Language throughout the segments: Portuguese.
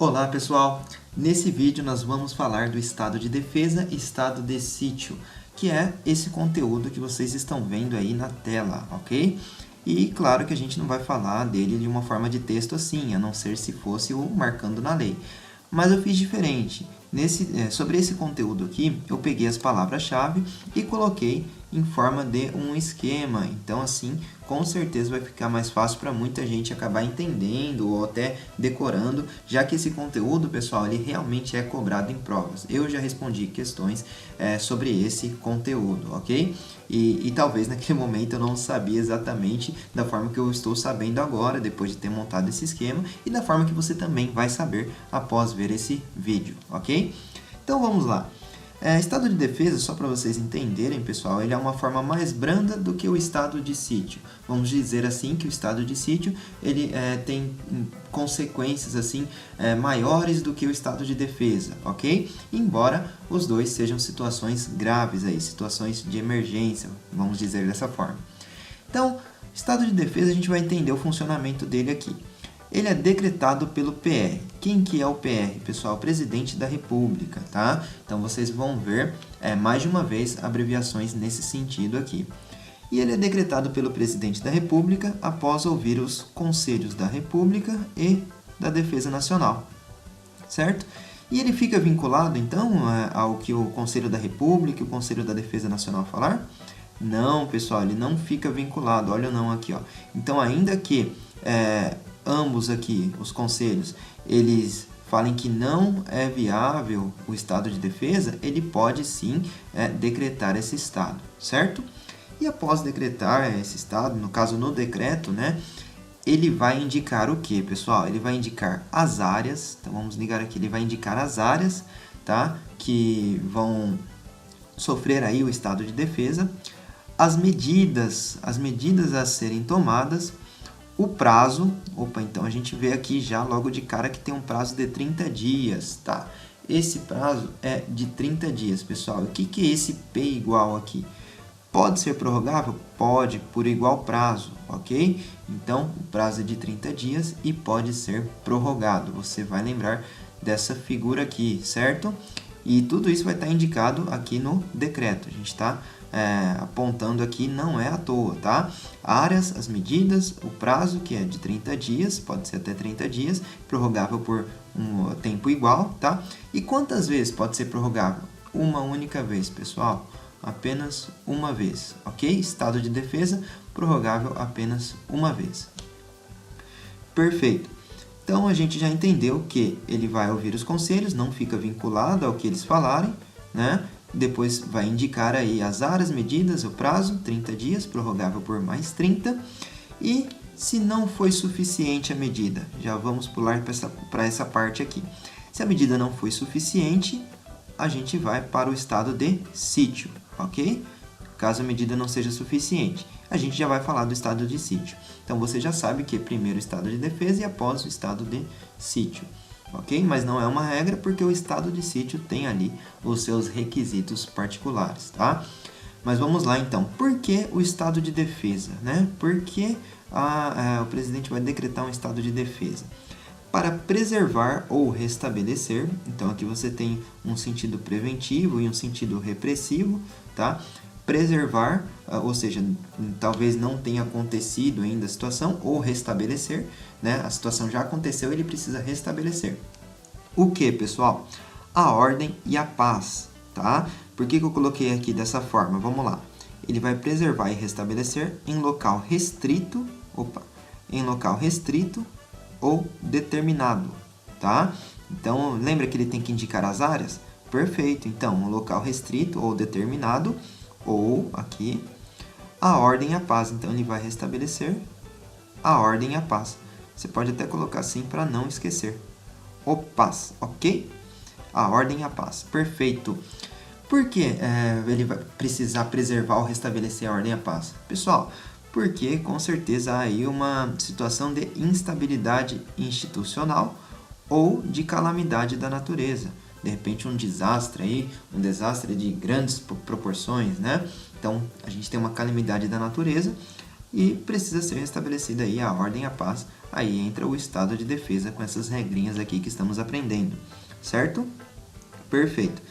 Olá pessoal, nesse vídeo nós vamos falar do estado de defesa e estado de sítio, que é esse conteúdo que vocês estão vendo aí na tela, ok? E claro que a gente não vai falar dele de uma forma de texto assim, a não ser se fosse o marcando na lei. Mas eu fiz diferente. Sobre esse conteúdo aqui, eu peguei as palavras-chave e coloquei em forma de um esquema. Então, assim, com certeza vai ficar mais fácil para muita gente acabar entendendo ou até decorando, já que esse conteúdo, pessoal, ele realmente é cobrado em provas. Eu já respondi questões sobre esse conteúdo, ok? E talvez naquele momento eu não sabia exatamente da forma que eu estou sabendo agora, depois de ter montado esse esquema, e da forma que você também vai saber após ver esse vídeo, ok? Então vamos lá. Estado de defesa, só para vocês entenderem, pessoal, ele é uma forma mais branda do que o estado de sítio. Vamos dizer assim que o estado de sítio ele tem consequências assim maiores do que o estado de defesa, ok? Embora os dois sejam situações graves aí, situações de emergência, vamos dizer dessa forma. Então, estado de defesa a gente vai entender o funcionamento dele aqui. Ele é decretado pelo PR. Quem que é o PR, pessoal? O Presidente da República, tá? Então, vocês vão ver mais de uma vez abreviações nesse sentido aqui. E ele é decretado pelo Presidente da República após ouvir os Conselhos da República e da Defesa Nacional, certo? E ele fica vinculado, então, ao que o Conselho da República e o Conselho da Defesa Nacional falar? Não, pessoal, ele não fica vinculado. Olha o não aqui, ó. Então, ainda que ambos aqui, os conselhos, eles falem que não é viável o estado de defesa, ele pode sim decretar esse estado, certo? E após decretar esse estado, no caso no decreto, né, ele vai indicar o que, pessoal? Ele vai indicar as áreas, então vamos ligar aqui, ele vai indicar as áreas, tá, que vão sofrer aí o estado de defesa, as medidas a serem tomadas, o prazo, então a gente vê aqui já logo de cara que tem um prazo de 30 dias, tá? Esse prazo é de 30 dias, pessoal. O que é esse P igual aqui? Pode ser prorrogável? Pode, por igual prazo, ok? Então, o prazo é de 30 dias e pode ser prorrogado. Você vai lembrar dessa figura aqui, certo? E tudo isso vai estar indicado aqui no decreto. A gente está apontando aqui, não é à toa, tá? Áreas, as medidas, o prazo, que é de 30 dias, pode ser até 30 dias, prorrogável por um tempo igual, tá? E quantas vezes pode ser prorrogável? Uma única vez, pessoal. Apenas uma vez, ok? Estado de defesa, prorrogável apenas uma vez. Perfeito. Então, a gente já entendeu que ele vai ouvir os conselhos, não fica vinculado ao que eles falarem, né? Depois vai indicar aí as áreas, medidas, o prazo, 30 dias, prorrogável por mais 30. E se não foi suficiente a medida, já vamos pular para essa parte aqui. Se a medida não foi suficiente, a gente vai para o estado de sítio, ok? Caso a medida não seja suficiente, a gente já vai falar do estado de sítio. Então, você já sabe que é primeiro o estado de defesa e após o estado de sítio, ok? Mas não é uma regra, porque o estado de sítio tem ali os seus requisitos particulares, tá? Mas vamos lá, então. Por que o estado de defesa, né? Por que o presidente vai decretar um estado de defesa? Para preservar ou restabelecer, então aqui você tem um sentido preventivo e um sentido repressivo, tá? Preservar, ou seja, talvez não tenha acontecido ainda a situação, ou restabelecer, né? A situação já aconteceu, ele precisa restabelecer. O que, pessoal? A ordem e a paz, tá? Por que eu coloquei aqui dessa forma? Vamos lá. Ele vai preservar e restabelecer em local restrito, ou determinado, tá? Então, lembra que ele tem que indicar as áreas? Perfeito. Então, um local restrito ou determinado, ou aqui, a ordem e a paz. Então, ele vai restabelecer a ordem e a paz. Você pode até colocar assim para não esquecer. O paz, ok? A ordem e a paz. Perfeito. Por que ele vai precisar preservar ou restabelecer a ordem e a paz? Pessoal, porque com certeza há aí uma situação de instabilidade institucional ou de calamidade da natureza. De repente um desastre de grandes proporções, né? Então, a gente tem uma calamidade da natureza e precisa ser restabelecida aí a ordem e a paz aí entra o estado de defesa com essas regrinhas aqui que estamos aprendendo, certo? Perfeito.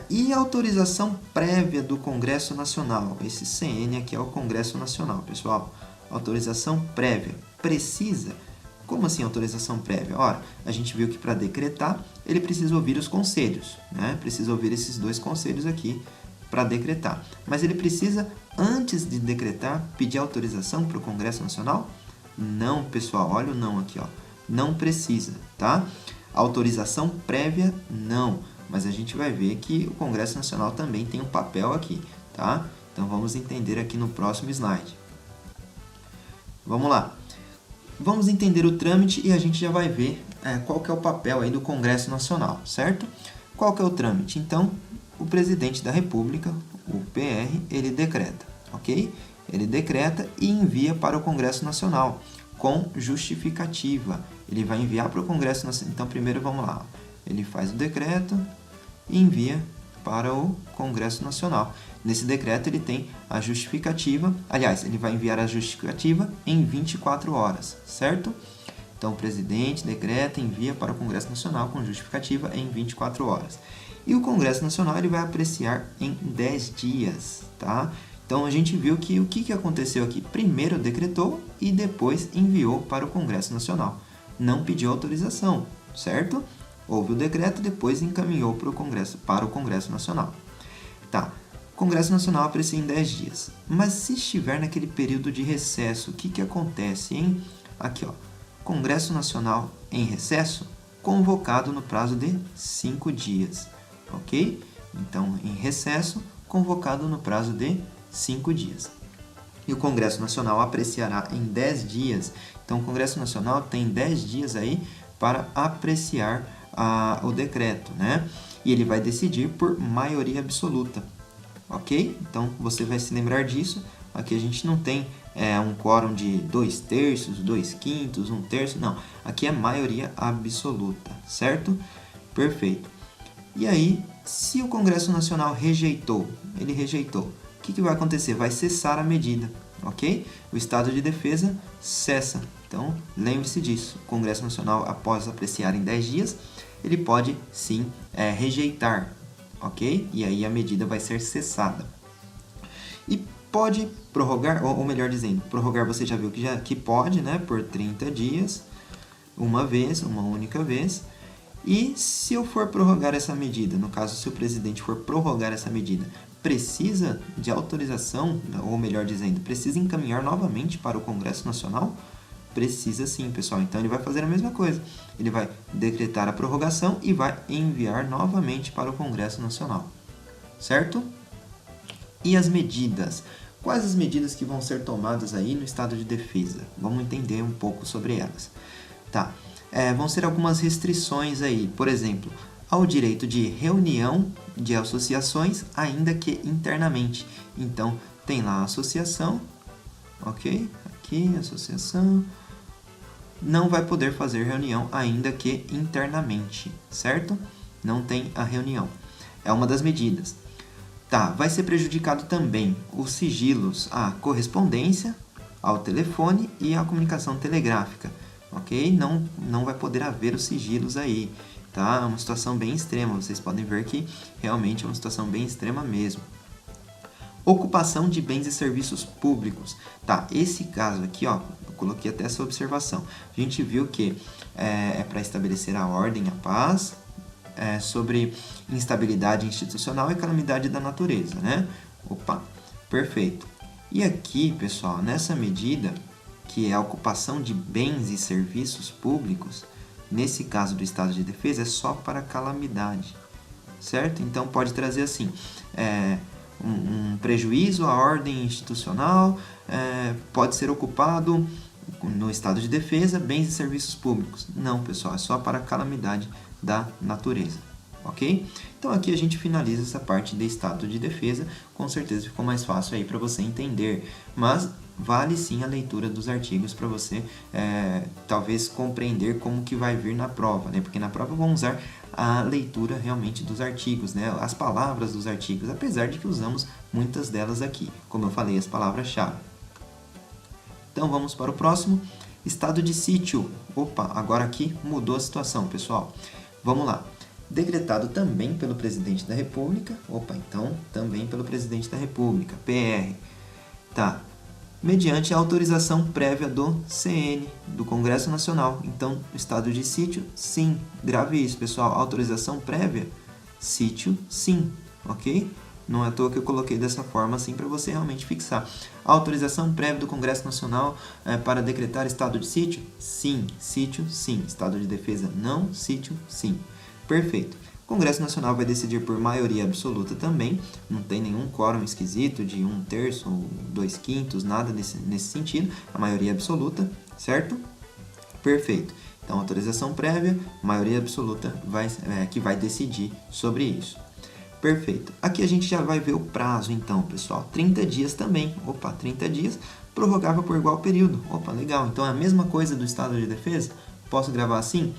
E a autorização prévia do Congresso Nacional? Esse CN aqui é o Congresso Nacional, pessoal. Autorização prévia. Precisa? Como assim autorização prévia? Ora, a gente viu que para decretar, ele precisa ouvir os conselhos, né? Precisa ouvir esses dois conselhos aqui para decretar. Mas ele precisa, antes de decretar, pedir autorização para o Congresso Nacional? Não, pessoal. Olha o não aqui, ó. Não precisa, tá? Autorização prévia, não. Mas a gente vai ver que o Congresso Nacional também tem um papel aqui, tá? Então, vamos entender aqui no próximo slide. Vamos lá. Vamos entender o trâmite e a gente já vai ver qual que é o papel aí do Congresso Nacional, certo? Qual que é o trâmite? Então, o presidente da República, o PR, ele decreta, ok? Ele decreta e envia para o Congresso Nacional com justificativa. Ele vai enviar para o Congresso Nacional. Então, primeiro vamos lá. Ele faz o decreto e envia para o Congresso Nacional. Nesse decreto ele tem a justificativa, aliás, ele vai enviar a justificativa em 24 horas, certo? Então, o presidente decreta e envia para o Congresso Nacional com justificativa em 24 horas. E o Congresso Nacional ele vai apreciar em 10 dias, tá? Então, a gente viu que o que aconteceu aqui? Primeiro decretou e depois enviou para o Congresso Nacional. Não pediu autorização, certo? Houve o decreto, depois encaminhou para o Congresso Nacional. Tá, o Congresso Nacional aprecia em 10 dias. Mas se estiver naquele período de recesso, o que acontece, hein? Aqui, ó, Congresso Nacional em recesso, convocado no prazo de 5 dias, ok? Então, em recesso, convocado no prazo de 5 dias. E o Congresso Nacional apreciará em 10 dias. Então, o Congresso Nacional tem 10 dias aí para apreciar o decreto, né? E ele vai decidir por maioria absoluta, ok? Então, você vai se lembrar disso. Aqui a gente não tem um quórum de 2/3, 2/5, 1/3, não. Aqui é maioria absoluta, certo? Perfeito. E aí, se o Congresso Nacional ele rejeitou, o que vai acontecer? Vai cessar a medida, ok? O estado de defesa cessa. Então, lembre-se disso. O Congresso Nacional, após apreciar em 10 dias, ele pode, sim, rejeitar, ok? E aí a medida vai ser cessada. E pode prorrogar, ou melhor dizendo, prorrogar você já viu que pode, né? Por 30 dias, uma única vez. E se eu for prorrogar essa medida, no caso, se o presidente for prorrogar essa medida, precisa de autorização, ou melhor dizendo, precisa encaminhar novamente para o Congresso Nacional? Precisa sim, pessoal. Então, ele vai fazer a mesma coisa. Ele vai decretar a prorrogação e vai enviar novamente para o Congresso Nacional. Certo? E as medidas? Quais as medidas que vão ser tomadas aí no estado de defesa? Vamos entender um pouco sobre elas. Tá. Vão ser algumas restrições aí. Por exemplo, ao direito de reunião de associações, ainda que internamente. Então, tem lá a associação, ok? Aqui, associação, não vai poder fazer reunião, ainda que internamente, certo? Não tem a reunião. É uma das medidas. Tá, vai ser prejudicado também os sigilos, a correspondência, ao telefone e a comunicação telegráfica, ok? Não vai poder haver os sigilos aí, tá? É uma situação bem extrema, vocês podem ver que realmente é uma situação bem extrema mesmo. Ocupação de bens e serviços públicos. Tá, esse caso aqui, ó, eu coloquei até essa observação. A gente viu que é para estabelecer a ordem, a paz, sobre instabilidade institucional e calamidade da natureza, né? Opa, perfeito. E aqui, pessoal, nessa medida, que é a ocupação de bens e serviços públicos, nesse caso do estado de defesa, é só para calamidade, certo? Então, pode trazer assim, um prejuízo à ordem institucional, pode ser ocupado no estado de defesa, bens e serviços públicos. Não, pessoal, é só para calamidade da natureza, ok? Então aqui a gente finaliza essa parte de estado de defesa, com certeza ficou mais fácil aí para você entender, mas vale sim a leitura dos artigos para você talvez compreender como que vai vir na prova, né? Porque na prova vamos usar a leitura realmente dos artigos, né? As palavras dos artigos, apesar de que usamos muitas delas aqui, como eu falei, as palavras-chave. Então vamos para o próximo. Estado de sítio. Opa, agora aqui mudou a situação, pessoal. Vamos lá. Decretado também pelo Presidente da República. Opa, então também pelo Presidente da República, PR. Tá. Mediante a autorização prévia do CN, do Congresso Nacional. Então, estado de sítio, sim. Grave isso, pessoal. Autorização prévia, sítio, sim. Ok? Não é à toa que eu coloquei dessa forma assim para você realmente fixar. Autorização prévia do Congresso Nacional para decretar estado de sítio? Sim. Sítio, sim. Estado de defesa, não. Sítio, sim. Perfeito. O Congresso Nacional vai decidir por maioria absoluta também, não tem nenhum quórum esquisito de 1/3 ou 2/5, nada nesse sentido, a maioria absoluta, certo? Perfeito. Então, autorização prévia, maioria absoluta que vai decidir sobre isso. Perfeito. Aqui a gente já vai ver o prazo, então, pessoal. 30 dias também. Opa, 30 dias, prorrogável por igual período. Opa, legal. Então, é a mesma coisa do estado de defesa? Posso gravar assim?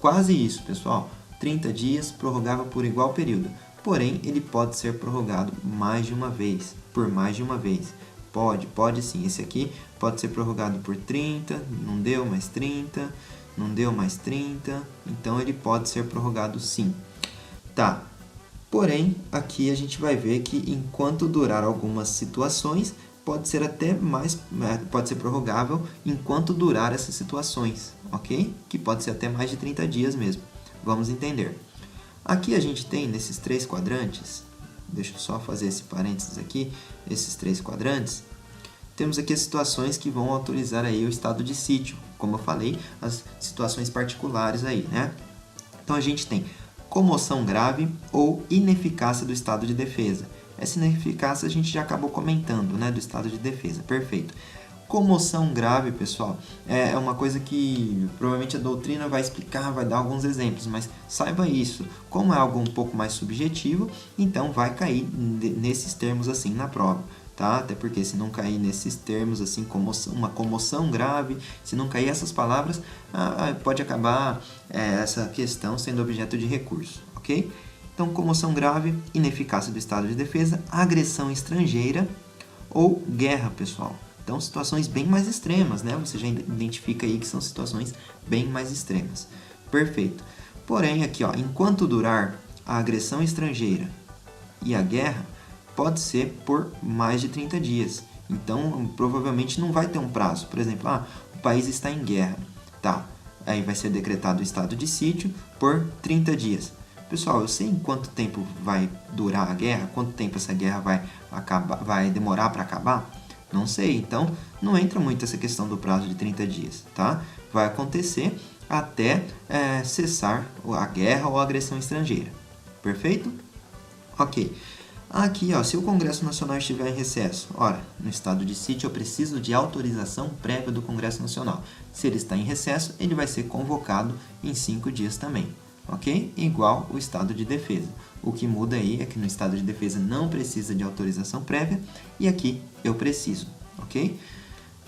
Quase isso, pessoal. 30 dias, prorrogável por igual período. Porém, ele pode ser prorrogado mais de uma vez, por mais de uma vez. Pode sim. Esse aqui pode ser prorrogado por 30, não deu, mais 30, não deu, mais 30. Então, ele pode ser prorrogado sim. Tá. Porém, aqui a gente vai ver que enquanto durar algumas situações, pode ser até mais, pode ser prorrogável enquanto durar essas situações, ok? Que pode ser até mais de 30 dias mesmo. Vamos entender. Aqui a gente tem nesses 3 quadrantes, deixa eu só fazer esse parênteses aqui, esses 3 quadrantes, temos aqui as situações que vão autorizar aí o estado de sítio, como eu falei, as situações particulares aí, né? Então a gente tem comoção grave ou ineficácia do estado de defesa. Essa ineficácia a gente já acabou comentando, né, do estado de defesa, perfeito. Comoção grave, pessoal, é uma coisa que provavelmente a doutrina vai explicar, vai dar alguns exemplos, mas saiba isso, como é algo um pouco mais subjetivo, então vai cair nesses termos assim na prova, tá? Até porque se não cair nesses termos assim, uma comoção grave, se não cair essas palavras, pode acabar essa questão sendo objeto de recurso, ok? Então, comoção grave, ineficácia do estado de defesa, agressão estrangeira ou guerra, pessoal. Então, situações bem mais extremas, né? Você já identifica aí que são situações bem mais extremas. Perfeito. Porém, aqui, ó, enquanto durar a agressão estrangeira e a guerra, pode ser por mais de 30 dias. Então, provavelmente não vai ter um prazo. Por exemplo, o país está em guerra. Tá, aí vai ser decretado o estado de sítio por 30 dias. Pessoal, eu sei em quanto tempo vai durar a guerra? Quanto tempo essa guerra vai demorar para acabar? Não sei, então não entra muito essa questão do prazo de 30 dias, tá? Vai acontecer até cessar a guerra ou a agressão estrangeira. Perfeito? Ok. Aqui, ó, se o Congresso Nacional estiver em recesso, ora, no estado de sítio eu preciso de autorização prévia do Congresso Nacional. Se ele está em recesso, ele vai ser convocado em 5 dias também, ok? Igual o estado de defesa. O que muda aí é que no estado de defesa não precisa de autorização prévia e aqui eu preciso, ok?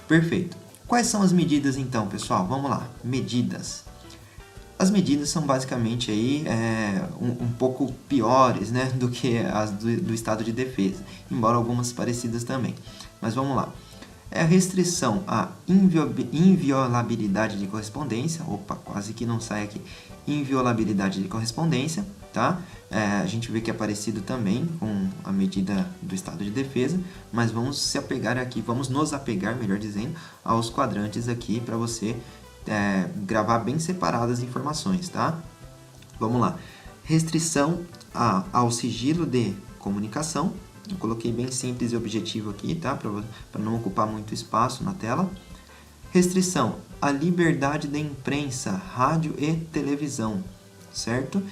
Perfeito. Quais são as medidas então, pessoal? Vamos lá, medidas. As medidas são basicamente aí, um pouco piores, né, do que as do estado de defesa, embora algumas parecidas também. Mas vamos lá. É a restrição à inviolabilidade de correspondência. Opa, quase que não sai aqui. Inviolabilidade de correspondência, tá? A gente vê que é parecido também com a medida do estado de defesa, mas vamos nos apegar, melhor dizendo, aos quadrantes aqui para você gravar bem separadas as informações, tá? Vamos lá. Restrição ao sigilo de comunicação. Eu coloquei bem simples e objetivo aqui, tá? Para não ocupar muito espaço na tela. Restrição à liberdade da imprensa, rádio e televisão, certo?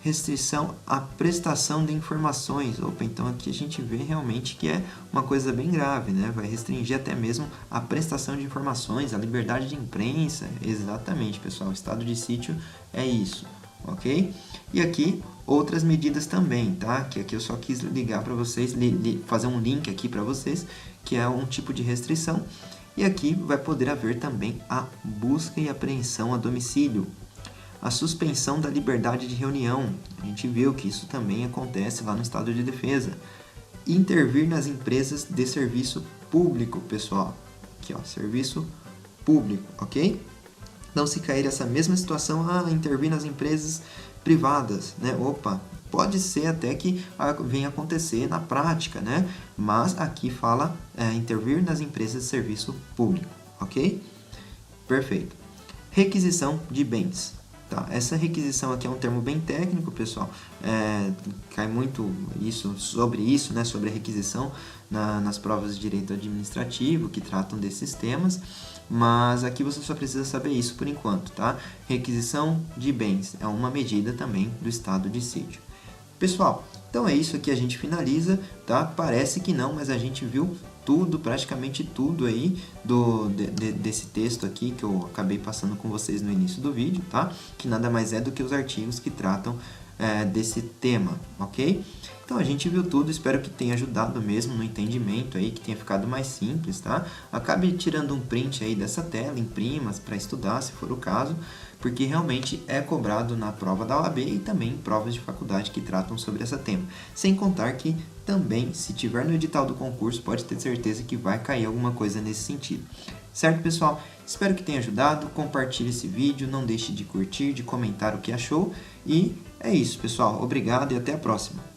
Restrição à prestação de informações. Opa, então aqui a gente vê realmente que é uma coisa bem grave, né? Vai restringir até mesmo a prestação de informações, a liberdade de imprensa. Exatamente, pessoal. O estado de sítio é isso, ok? E aqui outras medidas também, tá? Que aqui eu só quis ligar para vocês, fazer um link aqui para vocês, que é um tipo de restrição. E aqui vai poder haver também a busca e apreensão a domicílio. A suspensão da liberdade de reunião. A gente viu que isso também acontece lá no estado de defesa. Intervir nas empresas de serviço público, pessoal. Aqui, ó, serviço público, ok? Não se cair essa mesma situação, intervir nas empresas privadas, né? Opa, pode ser até que venha acontecer na prática, né? Mas aqui fala intervir nas empresas de serviço público, ok? Perfeito. Requisição de bens. Tá? Essa requisição aqui é um termo bem técnico, pessoal. Cai muito sobre isso, né? Sobre a requisição nas provas de direito administrativo que tratam desses temas. Mas aqui você só precisa saber isso por enquanto, tá? Requisição de bens é uma medida também do estado de sítio. Pessoal, então é isso aqui, a gente finaliza, tá? Parece que não, mas a gente viu tudo, praticamente tudo aí desse texto aqui que eu acabei passando com vocês no início do vídeo, tá? Que nada mais é do que os artigos que tratam desse tema, ok? Então a gente viu tudo, espero que tenha ajudado mesmo no entendimento aí, que tenha ficado mais simples, tá? Acabe tirando um print aí dessa tela, imprima para estudar, se for o caso, porque realmente é cobrado na prova da OAB e também em provas de faculdade que tratam sobre esse tema. Sem contar que também, se tiver no edital do concurso, pode ter certeza que vai cair alguma coisa nesse sentido. Certo, pessoal? Espero que tenha ajudado, compartilhe esse vídeo, não deixe de curtir, de comentar o que achou e é isso, pessoal. Obrigado e até a próxima.